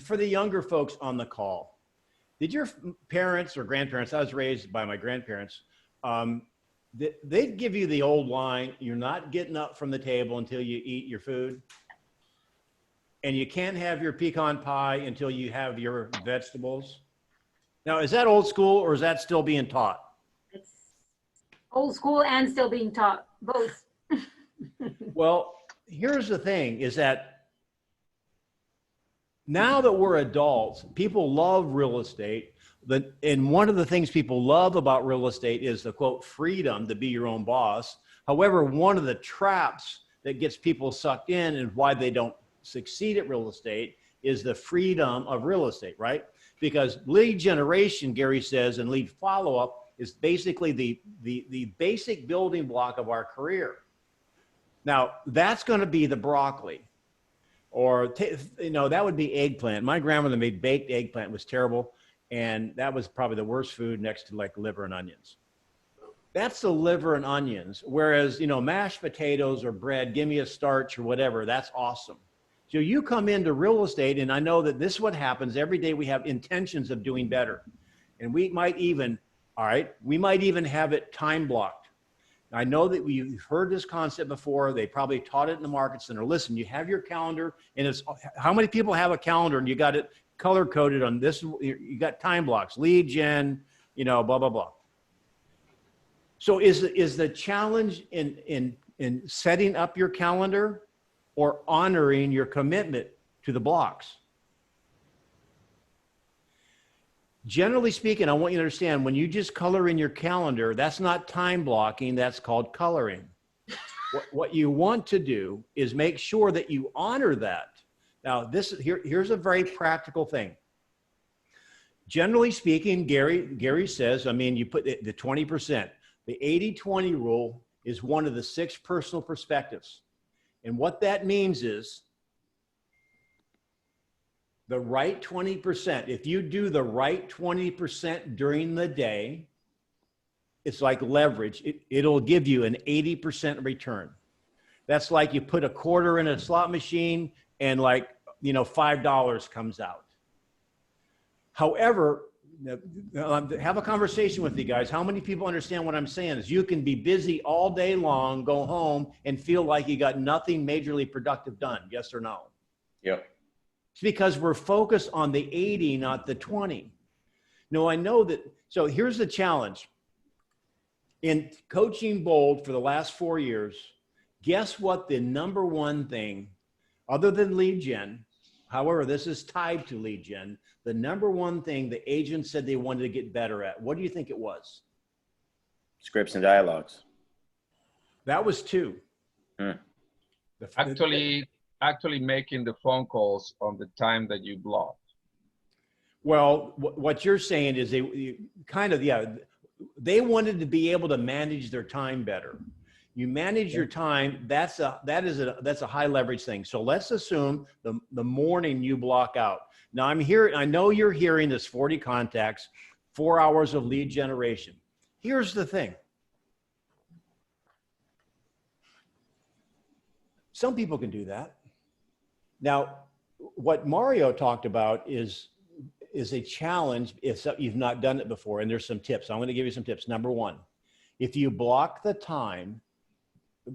For the younger folks on the call, did your parents or grandparents, I was raised by my grandparents, they'd give you the old line, you're not getting up from the table until you eat your food. And you can't have your pecan pie until you have your vegetables. Now, is that old school or is that still being taught? It's old school and still being taught, both. Well, here's the thing is that now that we're adults, people love real estate. And one of the things people love about real estate is the quote, freedom to be your own boss. However, one of the traps that gets people sucked in and why they don't succeed at real estate is the freedom of real estate, right? Because lead generation, Gary says, and lead follow-up is basically the basic building block of our career. Now, that's going to be the broccoli, or that would be eggplant. My grandmother made baked eggplant. It was terrible, and that was probably the worst food next to like liver and onions. That's the liver and onions. Whereas, mashed potatoes or bread, give me a starch or whatever, that's awesome. So you come into real estate, and I know that this is what happens every day. We have intentions of doing better. And we might even have it time blocked. I know that we've heard this concept before. They probably taught it in the market center. Listen, you have your calendar, and it's how many people have a calendar and you got it color coded on this, you got time blocks, lead gen, blah, blah, blah. So is the challenge in setting up your calendar or honoring your commitment to the blocks? Generally speaking, I want you to understand, when you just color in your calendar, that's not time blocking, that's called coloring. What you want to do is make sure that you honor that. Now, here's a very practical thing. Generally speaking, Gary says, you put the 20%. The 80-20 rule is one of the 6 personal perspectives. And what that means is the right 20%. If you do the right 20% during the day, it's like leverage. It'll give you an 80% return. That's like you put a quarter in a slot machine and $5 comes out. However, have a conversation with you guys. How many people understand what I'm saying is you can be busy all day long, go home and feel like you got nothing majorly productive done. Yes or no? Yep. It's because we're focused on the 80, not the 20. No, I know that. So here's the challenge. In coaching bold for the last 4 years, guess what the number one thing, other than lead gen, however, this is tied to lead gen, the number one thing the agents said they wanted to get better at, what do you think it was? Scripts and dialogues. That was 2. Actually making the phone calls on the time that you blocked. Well, what you're saying is they wanted to be able to manage their time better. You manage your time. That's a high leverage thing. So let's assume the morning you block out. Now I know you're hearing this 40 contacts, 4 hours of lead generation. Here's the thing. Some people can do that. Now, what Mario talked about is a challenge if you've not done it before, and there's some tips. I'm going to give you some tips. Number one, if you block the time,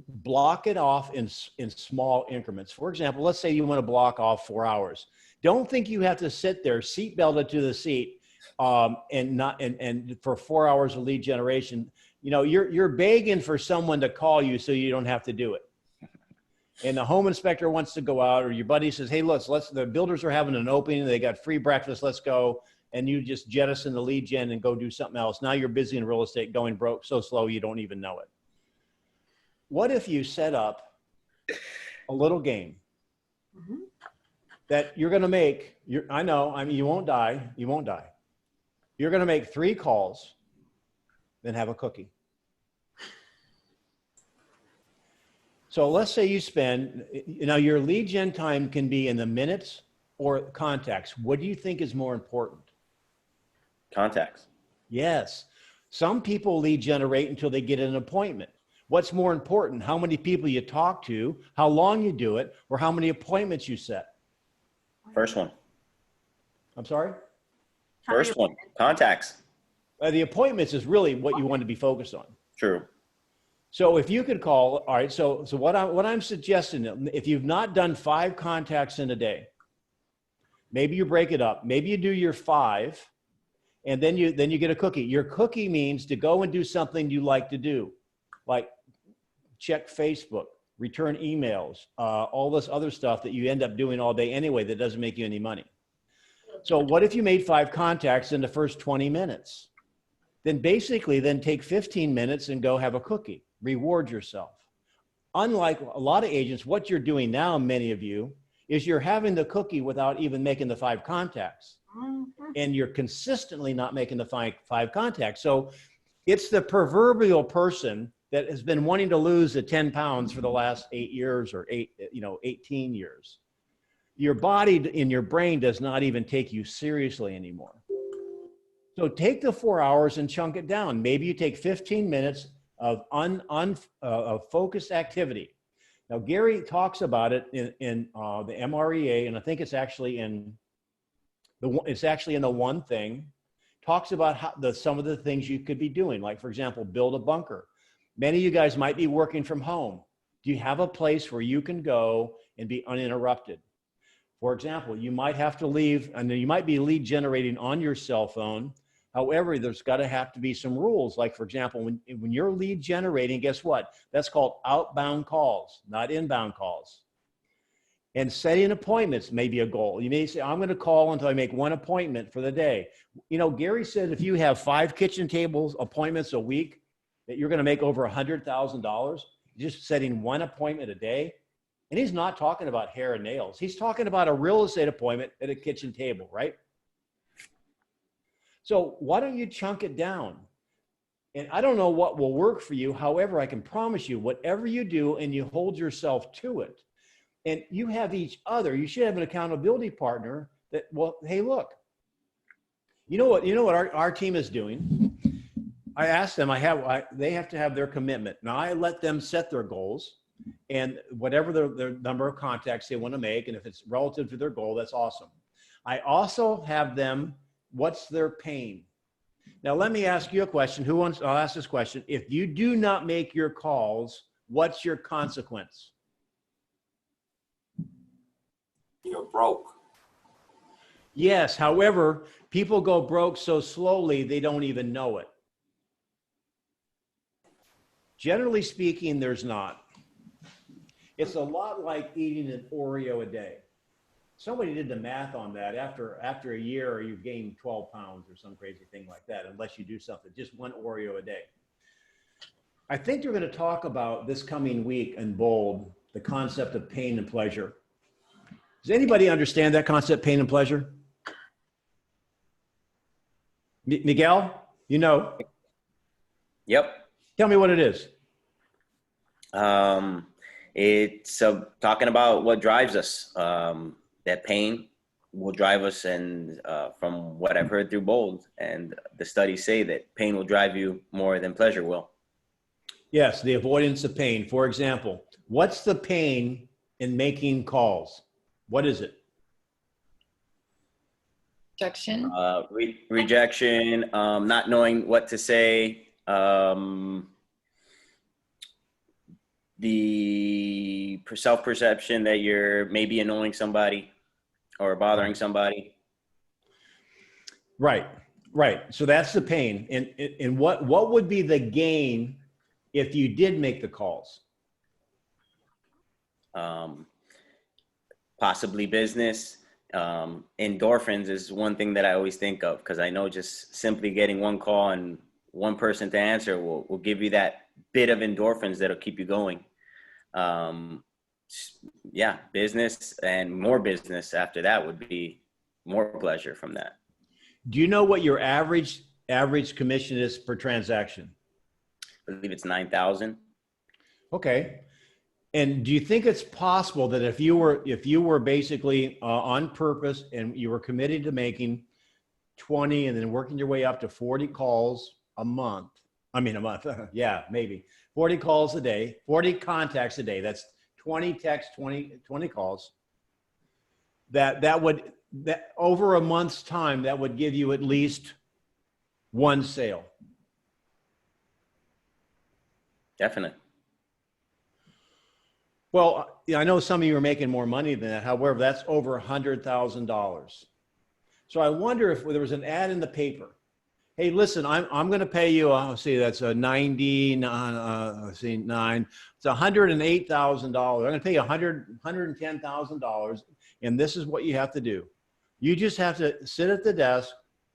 block it off in small increments. For example, let's say you want to block off 4 hours. Don't think you have to sit there seat belted to the seat and for 4 hours of lead generation. You know, you're begging for someone to call you so you don't have to do it. And the home inspector wants to go out, or your buddy says, hey, the builders are having an opening. They got free breakfast. Let's go. And you just jettison the lead gen and go do something else. Now you're busy in real estate, going broke so slow you don't even know it. What if you set up a little game that you're going to make? I mean, you won't die. You won't die. You're going to make 3 calls, then have a cookie. So let's say you spend, your lead gen time can be in the minutes or contacts. What do you think is more important? Contacts. Yes. Some people lead generate until they get an appointment. What's more important? How many people you talk to, how long you do it, or how many appointments you set? First one. I'm sorry? First one. Contacts. The appointments is really what you want to be focused on. True. So if you could call, all right, so what I'm suggesting, if you've not done 5 contacts in a day, maybe you break it up. Maybe you do your 5, and then you get a cookie. Your cookie means to go and do something you like to do, like check Facebook, return emails, all this other stuff that you end up doing all day anyway that doesn't make you any money. So what if you made 5 contacts in the first 20 minutes? Then basically take 15 minutes and go have a cookie. Reward yourself. Unlike a lot of agents, what you're doing now, many of you, is you're having the cookie without even making the 5 contacts. And you're consistently not making the 5 contacts. So it's the proverbial person that has been wanting to lose the 10 pounds for the last 8 years or 18 years. Your body and your brain does not even take you seriously anymore. So take the 4 hours and chunk it down. Maybe you take 15 minutes of focused activity. Now, Gary talks about it in the MREA, and I think it's actually in the one thing. Talks about some of the things you could be doing, like, for example, build a bunker. Many of you guys might be working from home. Do you have a place where you can go and be uninterrupted? For example, you might have to leave, and you might be lead generating on your cell phone. However, there's got to have to be some rules. Like, for example, when you're lead generating, guess what? That's called outbound calls, not inbound calls. And setting appointments may be a goal. You may say, I'm going to call until I make 1 appointment for the day. Gary said if you have 5 kitchen tables appointments a week, that you're going to make over $100,000 just setting 1 appointment a day. And he's not talking about hair and nails. He's talking about a real estate appointment at a kitchen table, right? So why don't you chunk it down? And I don't know what will work for you. However, I can promise you, whatever you do and you hold yourself to it, and you have each other, you should have an accountability partner that, well, hey, look, you know what our team is doing? I asked them, they have to have their commitment. Now I let them set their goals and whatever their number of contacts they want to make. And if it's relative to their goal, that's awesome. I also have them, what's their pain? Now, let me ask you a question. I'll ask this question. If you do not make your calls, what's your consequence? You're broke. Yes. However, people go broke so slowly, they don't even know it. Generally speaking, there's not. It's a lot like eating an Oreo a day. Somebody did the math on that. After a year, you gain 12 pounds or some crazy thing like that, unless you do something, just 1 Oreo a day. I think you're going to talk about this coming week in Bold, the concept of pain and pleasure. Does anybody understand that concept, pain and pleasure? Miguel, you know? Yep. Tell me what it is. It's talking about what drives us, that pain, will drive us. And from what I've heard through Bold, and the studies say that pain will drive you more than pleasure will. Yes, the avoidance of pain. For example, what's the pain in making calls? What is it? Rejection. Rejection, not knowing what to say, the self-perception that you're maybe annoying somebody or bothering somebody. Right, right. So that's the pain. And what would be the gain if you did make the calls? Possibly business. Endorphins is one thing that I always think of, because I know just simply getting one call and one person to answer will give you that bit of endorphins that'll keep you going. Yeah, business, and more business after that would be more pleasure from that. Do you know what your average commission is per transaction? I believe it's 9,000. Okay. And do you think it's possible that if you were basically on purpose and you were committed to making 20 and then working your way up to 40 calls a month, yeah, maybe 40 calls a day, 40 contacts a day, that's 20 texts, 20 calls, that over a month's time, that would give you at least one sale? Definitely. Well, I know some of you are making more money than that. However, that's over $100,000. So I wonder if there was an ad in the paper. Hey, listen, I'm going to pay you. See, that's a 99. See, 9. It's $108,000. I'm going to pay you $110,000, and this is what you have to do. You just have to sit at the desk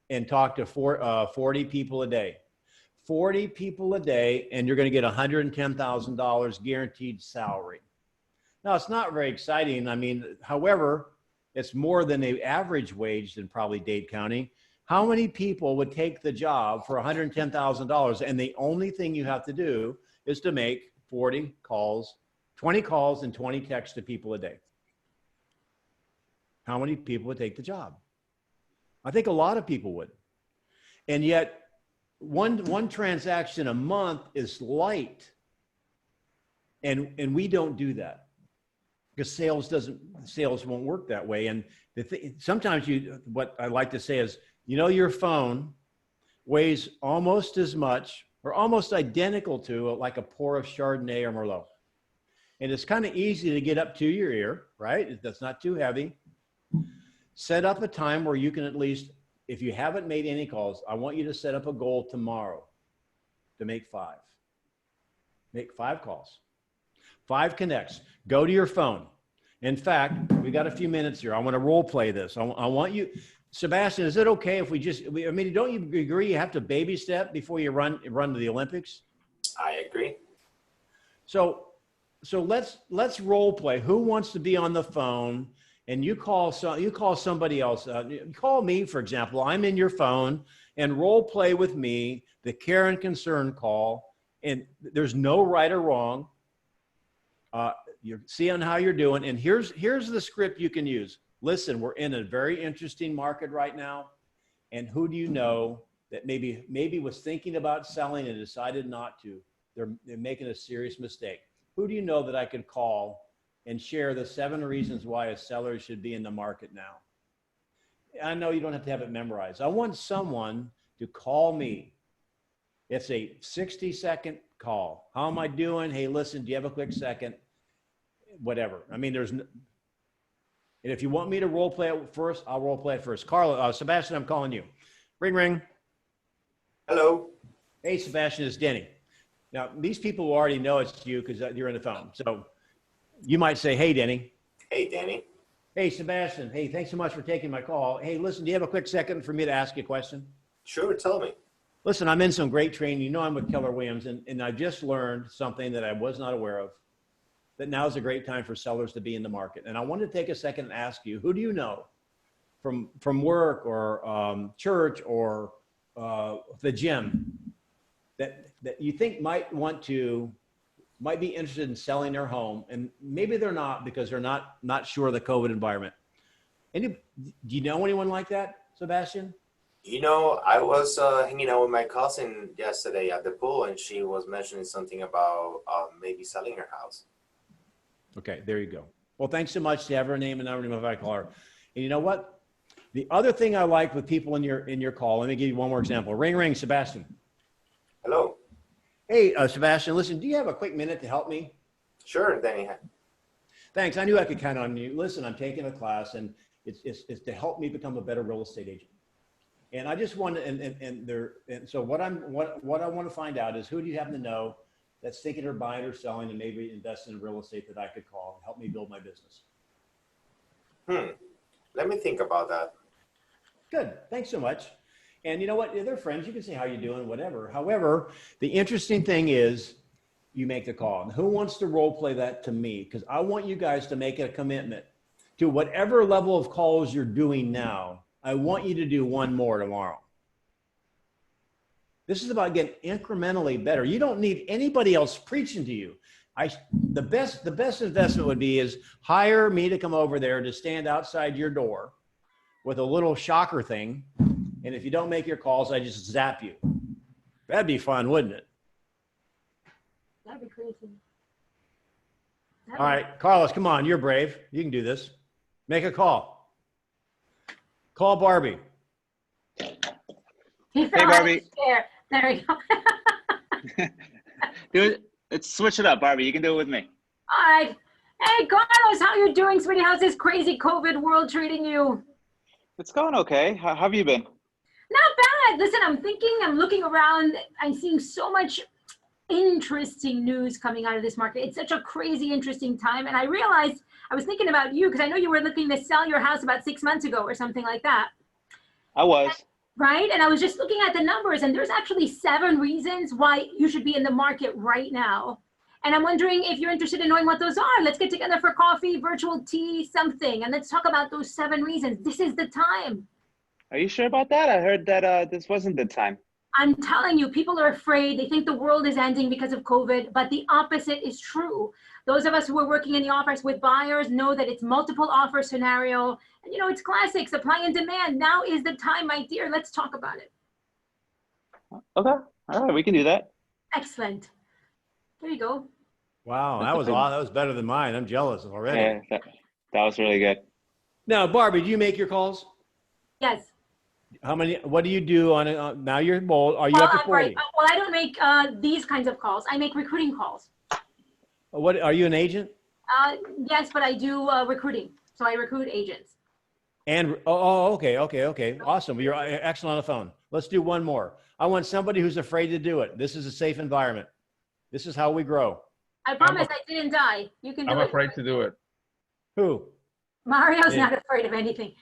and talk to 40 people a day. 40 people a day, and you're going to get $110,000 guaranteed salary. Now, it's not very exciting. However, it's more than the average wage in probably Dade County. How many people would take the job for $110,000? And the only thing you have to do is to make 40 calls, 20 calls and 20 texts to people a day. How many people would take the job? I think a lot of people would. And yet one transaction a month is light. And we don't do that, because sales won't work that way. And sometimes what I like to say is, your phone weighs almost as much or almost identical to like a pour of Chardonnay or Merlot. And it's kind of easy to get up to your ear, right? That's not too heavy. Set up a time where you can at least, if you haven't made any calls, I want you to set up a goal tomorrow to make 5. Make 5 calls. 5 connects. Go to your phone. In fact, we got a few minutes here. I want to role play this. I want you, Sebastian, is it okay if don't you agree you have to baby step before you run to the Olympics? I agree. So let's role play. Who wants to be on the phone? And you call somebody else. Call me, for example. I'm in your phone, and role play with me the care and concern call. And there's no right or wrong. You're seeing how you're doing. And here's the script you can use. Listen, we're in a very interesting market right now. And who do you know that maybe was thinking about selling and decided not to? They're making a serious mistake. Who do you know that I could call and share the 7 reasons why a seller should be in the market now? I know you don't have to have it memorized. I want someone to call me. It's a 60-second call. How am I doing? Hey, listen, do you have a quick second? Whatever. And if you want me to role play it first, I'll role play it first. Carla, Sebastian, I'm calling you. Ring, ring. Hello. Hey, Sebastian, it's Denny. Now, these people will already know it's you because you're on the phone. So you might say, hey, Denny. Hey, Danny. Hey, Sebastian. Hey, thanks so much for taking my call. Hey, listen, do you have a quick second for me to ask you a question? Sure, tell me. Listen, I'm in some great training. I'm with Keller Williams, and I just learned something that I was not aware of, that now is a great time for sellers to be in the market. And I wanted to take a second and ask you, who do you know from work or church or the gym that you think might be interested in selling their home, and maybe they're not because they're not sure of the COVID environment. Do you know anyone like that, Sebastian? You know, I was hanging out with my cousin yesterday at the pool, and she was mentioning something about maybe selling her house. Okay, there you go. Well, thanks so much to have her name and number if I call her. And you know what? The other thing I like with people in your call, let me give you one more example. Ring, ring, Sebastian. Hello. Hey, Sebastian, listen, do you have a quick minute to help me? Sure, Danny. Thanks. I knew I could count on you. Listen, I'm taking a class, and it's to help me become a better real estate agent. And I just want to, and so what I want to find out is, who do you happen to know that's thinking of buying or selling and maybe investing in real estate that I could call and help me build my business? Let me think about that. Good. Thanks so much. And you know what? They're friends. You can say how you doing, whatever. However, the interesting thing is you make the call. And who wants to role play that to me? Because I want you guys to make a commitment to whatever level of calls you're doing now. I want you to do one more tomorrow. This is about getting incrementally better. You don't need anybody else preaching to you. The best investment would be is hire me to come over there to stand outside your door with a little shocker thing. And if you don't make your calls, I just zap you. That'd be fun, wouldn't it? That'd be crazy. All right, Carlos, come on. You're brave. You can do this. Make a call. Call Barbie. He fell Hey, out of Barbie. his chair. There you go. Dude, let's switch it up, Barbie. You can do it with me. All right. Hey, Carlos, how you doing, sweetie? How's this crazy COVID world treating you? It's going okay. How have you been? Not bad. Listen, I'm looking around. I'm seeing so much interesting news coming out of this market. It's such a crazy, interesting time. And I realized, I was thinking about you because I know you were looking to sell your house about 6 months ago or something like that. I was. Right? And I was just looking at the numbers, and there's actually 7 reasons why you should be in the market right now. And I'm wondering if you're interested in knowing what those are. Let's get together for coffee, virtual tea, something, and let's talk about those 7 reasons. This is the time. Are you sure about that? I heard that this wasn't the time. I'm telling you, people are afraid. They think the world is ending because of COVID, but the opposite is true. Those of us who are working in the office with buyers know that it's multiple offer scenario. And you know, it's classic, supply and demand. Now is the time, my dear. Let's talk about it. Okay. All right. We can do that. Excellent. There you go. Wow, that was awesome. That was better than mine. I'm jealous already. Yeah, that was really good. Now, Barbie, do you make your calls? Yes. How many? What do you do on it? Now you're bold. Are you up to 40? Right. Well, I don't make these kinds of calls. I make recruiting calls. What are you, an agent? Yes, but I do recruiting. So I recruit agents. And okay, awesome. You're excellent on the phone. Let's do one more. I want somebody who's afraid to do it. This is a safe environment. This is how we grow. I promise I didn't die. You can do it. I'm afraid to do it. Who? Mario's Yeah. not afraid of anything.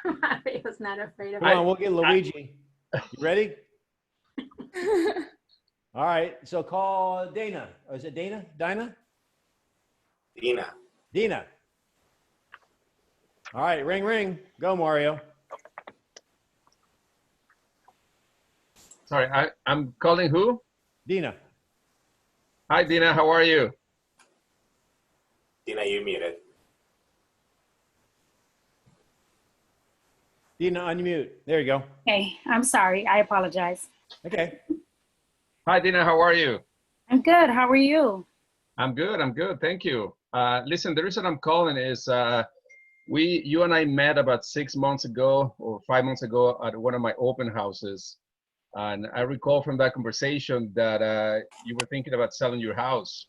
Mario's not afraid of Come anything. on, we'll get Luigi. You ready? All right. So call Dana. Or is it Dana? Dinah? Dina. Dina. All right. Ring, ring. Go, Mario. Sorry, I'm calling who? Dina. Hi, Dina. How are you? Dina, you muted. Dina, unmute. There you go. Hey, I'm sorry. I apologize. Okay. Hi, Dina. How are you? I'm good. How are you? I'm good. I'm good. Thank you. Listen, the reason I'm calling is you and I met about 6 months ago or 5 months ago at one of my open houses. And I recall from that conversation that you were thinking about selling your house.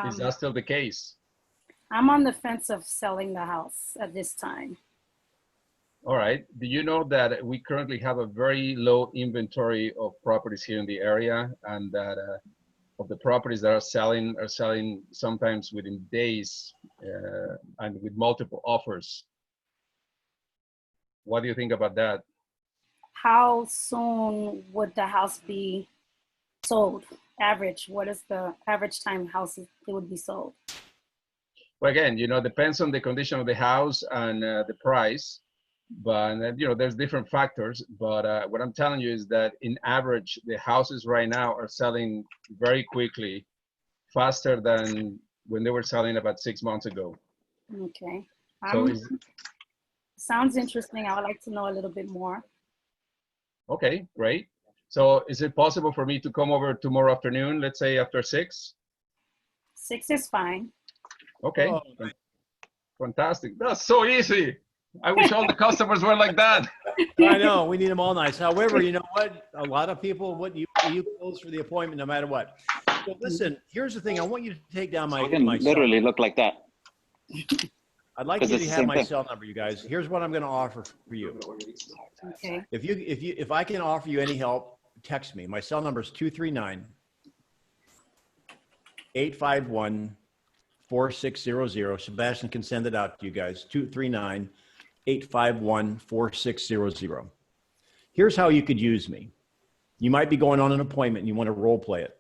Is that still the case? I'm on the fence of selling the house at this time. All right. Do you know that we currently have a very low inventory of properties here in the area, and that of the properties that are selling sometimes within days and with multiple offers? What do you think about that? How soon would the house be sold? Average, what is the average time houses it would be sold? Well, again, depends on the condition of the house and the price, but there's different factors. But what I'm telling you is that in average, the houses right now are selling very quickly, faster than when they were selling about 6 months ago. Okay. So is Sounds interesting. I would like to know a little bit more. okay, great. So is it possible for me to come over tomorrow afternoon, let's say after 6? 6 is fine. Okay, Oh. fantastic. That's so easy. I wish all the customers were like that. I know, we need them all nice. However, you know what? A lot of people, you close for the appointment no matter what. So listen, here's the thing. I want you to take down my, So we can my cell literally number. look like that. I'd like 'Cause you it's to the have same my thing. cell number, you guys. Here's what I'm going to offer for you. Okay. If I can offer you any help, text me. My cell number is 239-851-4600. Sebastian can send it out to you guys. 239-851-4600. Here's how you could use me. You might be going on an appointment and you want to role play it.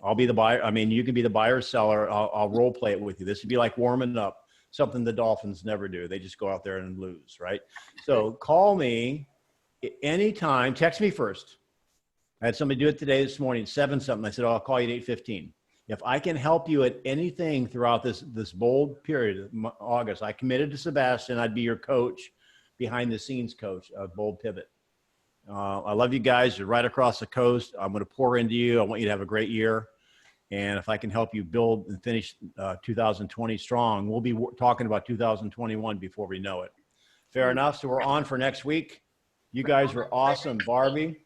I'll be the buyer. I mean, you can be the buyer or seller. I'll role play it with you. This would be like warming up, something the Dolphins never do. They just go out there and lose, right? So call me anytime. Text me first. I had somebody do it today, this morning, 7 something. I said, oh, I'll call you at 8:15. If I can help you at anything throughout this bold period, August, I committed to Sebastian. I'd be your coach, behind the scenes coach of Bold Pivot. I love you guys. You're right across the coast. I'm going to pour into you. I want you to have a great year. And if I can help you build and finish 2020 strong, we'll be talking about 2021 before we know it. Fair enough. So we're on for next week. You guys were awesome, Barbie.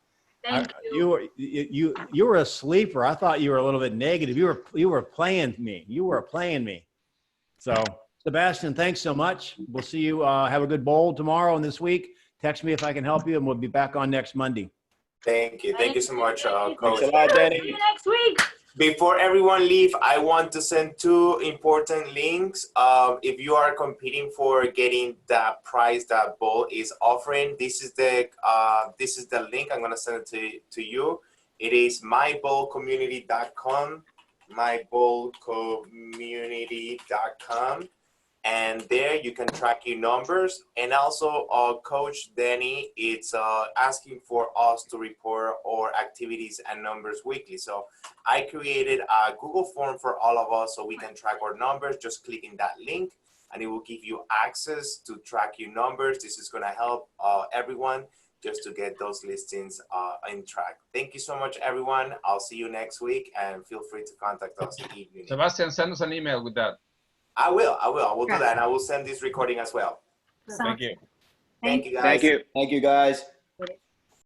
Thank you. You were a sleeper. I thought you were a little bit negative. You were playing me. You were playing me. So Sebastian, thanks so much. We'll see you. Have a good bowl tomorrow and this week. Text me if I can help you, and we'll be back on next Monday. Thank you. Thank you so much, Thanks Coach. a lot, See Danny. you next week. Before everyone leave, I want to send 2 important links. If you are competing for getting that prize that Bold is offering, this is the link. I'm gonna send it to you. It is myboldcommunity.com, myboldcommunity.com. And there you can track your numbers. And also, Coach Danny, it's asking for us to report our activities and numbers weekly. So I created a Google form for all of us so we can track our numbers. Just clicking that link and it will give you access to track your numbers. This is gonna help everyone just to get those listings in track. Thank you so much, everyone. I'll see you next week and feel free to contact us if you need. Sebastian, send us an email with that. I will do that, and I will send this recording as well. Thank you. Thank you, guys. Thank you. Thank you, guys.